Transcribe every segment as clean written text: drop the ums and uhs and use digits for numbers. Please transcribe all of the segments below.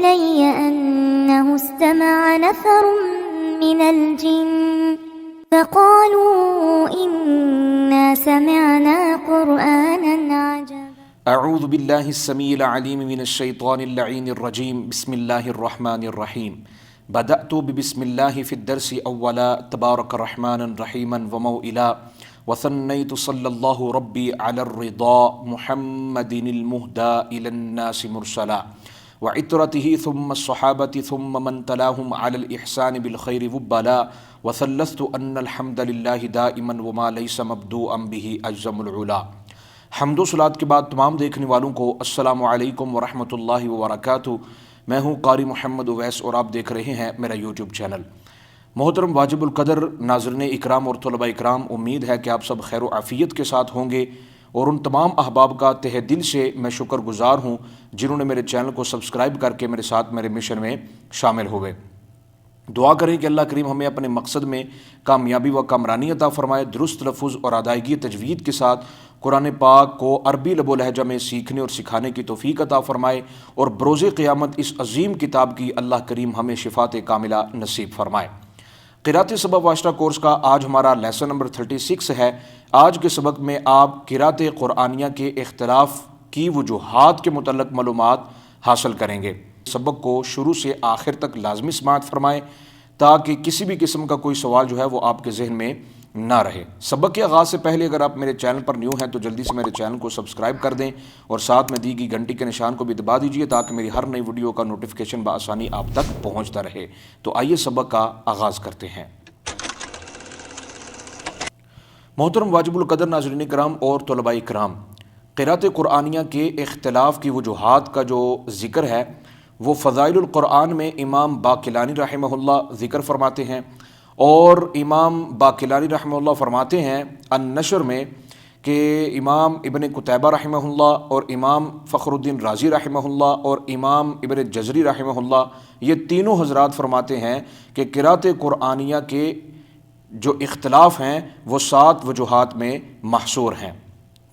إلي أنه استمع نفر من الجن فقالوا إنا سمعنا قرآنا عجبا. اعوذ باللہ السمیع العلیم من الشیطان اللعین الرجیم. بسم اللہ الرحمن الرحیم. بدأت ببسم اللہ فی الدرس اولا تبارک رحمانا رحیما وموئلا وثنیت صلی اللہ ربی علی الرضا محمد المہدى الى الناس مرسلا وعطرته ثم الصحابة ثم من تلاهم على الإحسان بالخير وبلا وثلثت أن الحمد لله دائما وما ليس مبدوءا به أجزم العلا. حمد و صلات کے بعد تمام دیکھنے والوں کو السلام علیکم ورحمۃ اللہ وبرکاتہ. میں ہوں قاری محمد اویس اور آپ دیکھ رہے ہیں میرا یوٹیوب چینل. محترم واجب القدر ناظرین اکرام اور طلباء اکرام، امید ہے کہ آپ سب خیر و عافیت کے ساتھ ہوں گے، اور ان تمام احباب کا تہ دل سے میں شکر گزار ہوں جنہوں نے میرے چینل کو سبسکرائب کر کے میرے ساتھ میرے مشن میں شامل ہوئے. دعا کریں کہ اللہ کریم ہمیں اپنے مقصد میں کامیابی و کامرانی عطا فرمائے. درست لفظ اور ادائیگی تجوید کے ساتھ قرآن پاک کو عربی لب و لہجہ میں سیکھنے اور سکھانے کی توفیق عطا فرمائے، اور بروز قیامت اس عظیم کتاب کی اللہ کریم ہمیں شفاعت کاملہ نصیب فرمائے. قرأت سبق واشرہ کورس کا آج ہمارا لیسن نمبر 36 ہے. آج کے سبق میں آپ قرأت قرآنیہ کے اختلاف کی وجوہات کے متعلق معلومات حاصل کریں گے. سبق کو شروع سے آخر تک لازمی سماعت فرمائیں تاکہ کسی بھی قسم کا کوئی سوال جو ہے وہ آپ کے ذہن میں نہ رہے. سبق کے آغاز سے پہلے اگر آپ میرے چینل پر نیو ہیں تو جلدی سے میرے چینل کو سبسکرائب کر دیں اور ساتھ میں دی گئی گھنٹی کے نشان کو بھی دبا دیجئے تاکہ میری ہر نئی ویڈیو کا نوٹیفیکیشن بآسانی آپ تک پہنچتا رہے. تو آئیے سبق کا آغاز کرتے ہیں. محترم واجب القدر ناظرین کرام اور طلباء کرام، قرأت قرآنیہ کے اختلاف کی وجوہات کا جو ذکر ہے وہ فضائل القرآن میں امام باقلانی رحمہ اللہ ذکر فرماتے ہیں، اور امام باقلانی رحمہ اللہ فرماتے ہیں النشر میں کہ امام ابن قتیبہ رحمہ اللہ اور امام فخر الدین رازی رحمہ اللہ اور امام ابن جزری رحمہ اللہ، یہ تینوں حضرات فرماتے ہیں کہ قرأت قرآنیہ کے جو اختلاف ہیں وہ 7 وجوہات میں محصور ہیں.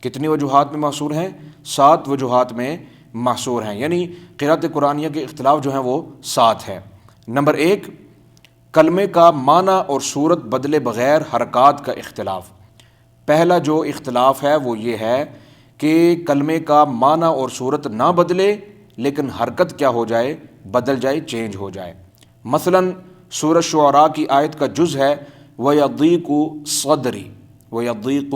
کتنی وجوہات میں محصور ہیں؟ 7 وجوہات میں محصور ہیں، یعنی قرأت قرآنیہ کے اختلاف جو ہیں وہ 7 ہیں. نمبر 1، کلمے کا معنی اور صورت بدلے بغیر حرکات کا اختلاف. پہلا جو اختلاف ہے وہ یہ ہے کہ کلمے کا معنی اور صورت نہ بدلے لیکن حرکت کیا ہو جائے؟ بدل جائے، چینج ہو جائے. مثلا سورہ شعراء کی آیت کا جز ہے وَيَضِيقُ صَدْرِي، وَيَضِيقُ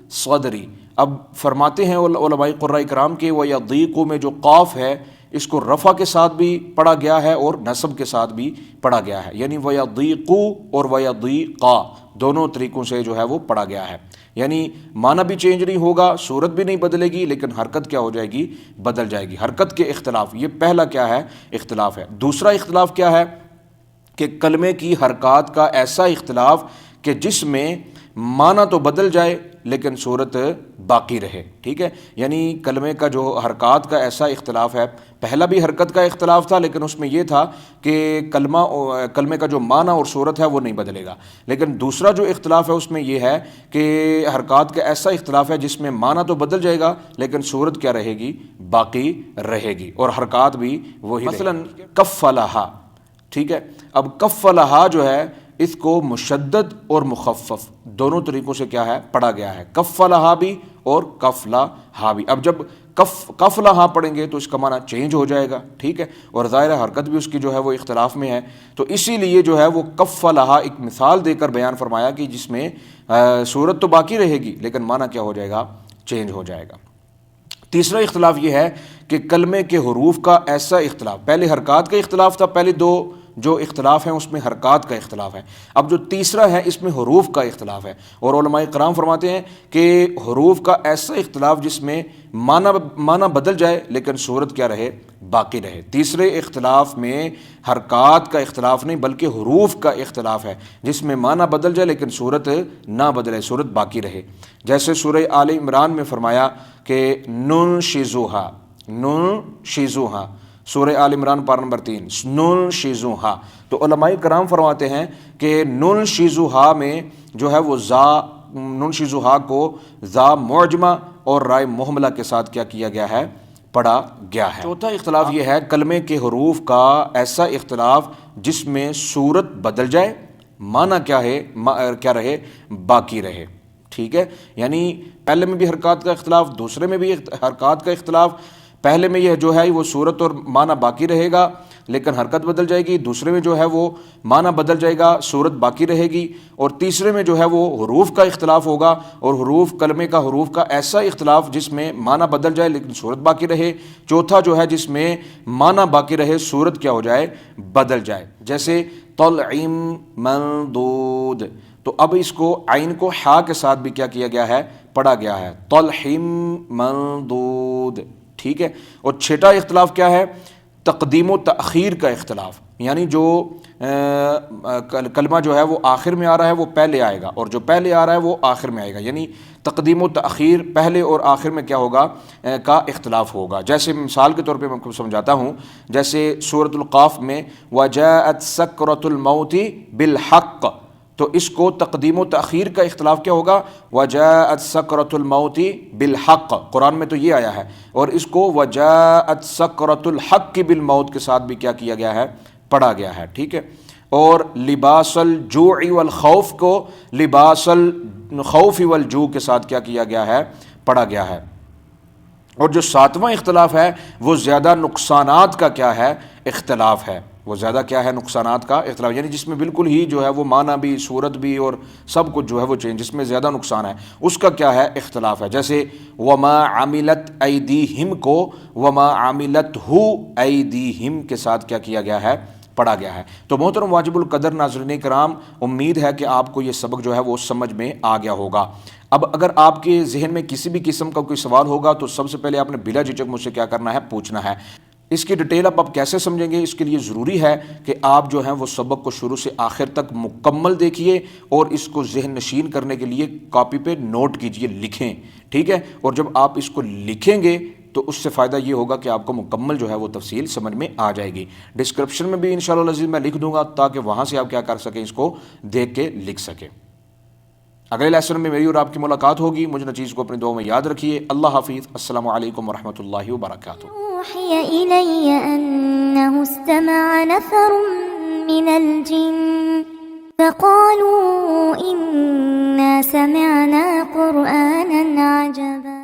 صَدْرِي. اب فرماتے ہیں علماء قراء کرام کے وَيَضِيقُ میں جو قاف ہے اس کو رفع کے ساتھ بھی پڑھا گیا ہے اور نصب کے ساتھ بھی پڑھا گیا ہے، یعنی وَيَضِيقُ اور وَيَضِيقَ دونوں طریقوں سے جو ہے وہ پڑھا گیا ہے. یعنی معنی بھی چینج نہیں ہوگا، صورت بھی نہیں بدلے گی، لیکن حرکت کیا ہو جائے گی؟ بدل جائے گی. حرکت کے اختلاف، یہ پہلا کیا ہے؟ اختلاف ہے. دوسرا اختلاف کیا ہے کہ کلمے کی حرکات کا ایسا اختلاف کہ جس میں معنی تو بدل جائے لیکن صورت باقی رہے. ٹھیک ہے، یعنی کلمے کا جو حرکات کا ایسا اختلاف ہے. پہلا بھی حرکت کا اختلاف تھا لیکن اس میں یہ تھا کہ کلمے کا جو معنی اور صورت ہے وہ نہیں بدلے گا. لیکن دوسرا جو اختلاف ہے اس میں یہ ہے کہ حرکات کا ایسا اختلاف ہے جس میں معنی تو بدل جائے گا لیکن صورت کیا رہے گی؟ باقی رہے گی، اور حرکات بھی وہی. مثلا کفلھا، ٹھیک ہے. اب کفلھا جو ہے اس کو مشدد اور مخفف دونوں طریقوں سے کیا ہے؟ پڑھا گیا ہے. کفلھا بھی اور کفلھا بھی. اب جب کفلھا پڑھیں گے تو اس کا معنی چینج ہو جائے گا، ٹھیک ہے، اور ظاہر حرکت بھی اس کی جو ہے وہ اختلاف میں ہے. تو اسی لیے جو ہے وہ کفلھا ایک مثال دے کر بیان فرمایا کہ جس میں صورت تو باقی رہے گی لیکن معنی کیا ہو جائے گا؟ چینج ہو جائے گا. تیسرا اختلاف یہ ہے کہ کلمے کے حروف کا ایسا اختلاف. پہلے حرکات کا اختلاف تھا، پہلے 2 جو اختلاف ہیں اس میں حرکات کا اختلاف ہے. اب جو تیسرا ہے اس میں حروف کا اختلاف ہے، اور علماء کرام فرماتے ہیں کہ حروف کا ایسا اختلاف جس میں معنی بدل جائے لیکن صورت کیا رہے؟ باقی رہے. تیسرے اختلاف میں حرکات کا اختلاف نہیں بلکہ حروف کا اختلاف ہے جس میں معنی بدل جائے لیکن صورت نہ بدلے، صورت باقی رہے. جیسے سورہ آل عمران میں فرمایا کہ ننشزھا، ننشزھا، سورہ آل عمران پارہ نمبر 3 ننشزھا. تو علماء کرام فرماتے ہیں کہ ننشزھا میں جو ہے وہ ننشزھا کو زا معجمہ اور رائے محملہ کے ساتھ کیا گیا ہے؟ پڑھا گیا ہے۔ چوتھا اختلاف یہ ہے کلمے کے حروف کا ایسا اختلاف جس میں صورت بدل جائے، معنی کیا رہے، باقی رہے، ٹھیک ہے، یعنی پہلے میں بھی حرکات کا اختلاف، دوسرے میں بھی حرکات کا اختلاف، پہلے میں یہ جو ہے وہ صورت اور معنی باقی رہے گا لیکن حرکت بدل جائے گی، دوسرے میں جو ہے وہ معنی بدل جائے گا، صورت باقی رہے گی، اور تیسرے میں جو ہے وہ حروف کا اختلاف ہوگا، اور حروف کلمے کا حروف کا ایسا اختلاف جس میں معنی بدل جائے لیکن صورت باقی رہے، چوتھا جو ہے جس میں معنی باقی رہے، صورت کیا ہو جائے، بدل جائے، جیسے طلع منضود، تو اب اس کو عین کو حا کے ساتھ بھی کیا گیا ہے، پڑھا گیا ہے، طلع منضود، ٹھیک ہے۔ اور چھٹا اختلاف کیا ہے، تقدیم و تأخیر کا اختلاف، یعنی جو کلمہ جو ہے وہ آخر میں آ رہا ہے وہ پہلے آئے گا، اور جو پہلے آ رہا ہے وہ آخر میں آئے گا، یعنی تقدیم و تأخیر پہلے اور آخر میں کیا ہوگا کا اختلاف ہوگا۔ جیسے مثال کے طور پہ میں آپ کو سمجھاتا ہوں، جیسے سورۃ القاف میں وجاءت سکرۃ الموت بالحق، تو اس کو تقدیم و تأخیر کا اختلاف کیا ہوگا، وجاءت سکرۃ الموت بالحق، قرآن میں تو یہ آیا ہے، اور اس کو وجاءت سکرۃ الحق بالموت کے ساتھ بھی کیا گیا ہے، پڑھا گیا ہے، ٹھیک ہے۔ اور لباس الجوع والخوف کو لباس الخوف والجوع کے ساتھ کیا گیا ہے، پڑھا گیا ہے۔ اور جو ساتواں اختلاف ہے وہ زیادہ نقصانات کا کیا ہے، اختلاف ہے، وہ زیادہ کیا ہے، نقصانات کا اختلاف، یعنی جس میں بالکل ہی جو ہے وہ معنی بھی، صورت بھی اور سب کچھ جو ہے وہ چینج، جس میں زیادہ نقصان ہے اس کا کیا ہے، اختلاف ہے۔ جیسے وما عملت ایدیہم کو وما عملتہ ایدیہم کے ساتھ کیا گیا ہے، پڑھا گیا ہے۔ تو محترم واجب القدر ناظرین کرام، امید ہے کہ آپ کو یہ سبق جو ہے وہ سمجھ میں آ گیا ہوگا۔ اب اگر آپ کے ذہن میں کسی بھی قسم کا کوئی سوال ہوگا تو سب سے پہلے آپ نے بلا جھجک مجھ سے کیا کرنا ہے، پوچھنا ہے۔ اس کی ڈیٹیل آپ کیسے سمجھیں گے، اس کے لیے ضروری ہے کہ آپ جو ہیں وہ سبق کو شروع سے آخر تک مکمل دیکھیے اور اس کو ذہن نشین کرنے کے لیے کاپی پہ نوٹ کیجئے، لکھیں، ٹھیک ہے۔ اور جب آپ اس کو لکھیں گے تو اس سے فائدہ یہ ہوگا کہ آپ کو مکمل جو ہے وہ تفصیل سمجھ میں آ جائے گی۔ ڈسکرپشن میں بھی انشاءاللہ العزیز میں لکھ دوں گا تاکہ وہاں سے آپ کیا کر سکیں، اس کو دیکھ کے لکھ سکیں۔ اگلے لیسن میں میری اور آپ کی ملاقات ہوگی، مجھے چیز کو اپنی دعاؤں میں یاد رکھیے۔ اللہ حافظ، السلام علیکم ورحمۃ اللہ وبرکاتہ۔ أوحي إلي أنه استمع نفر من الجن فقالوا إنا سمعنا قرآنا عجبا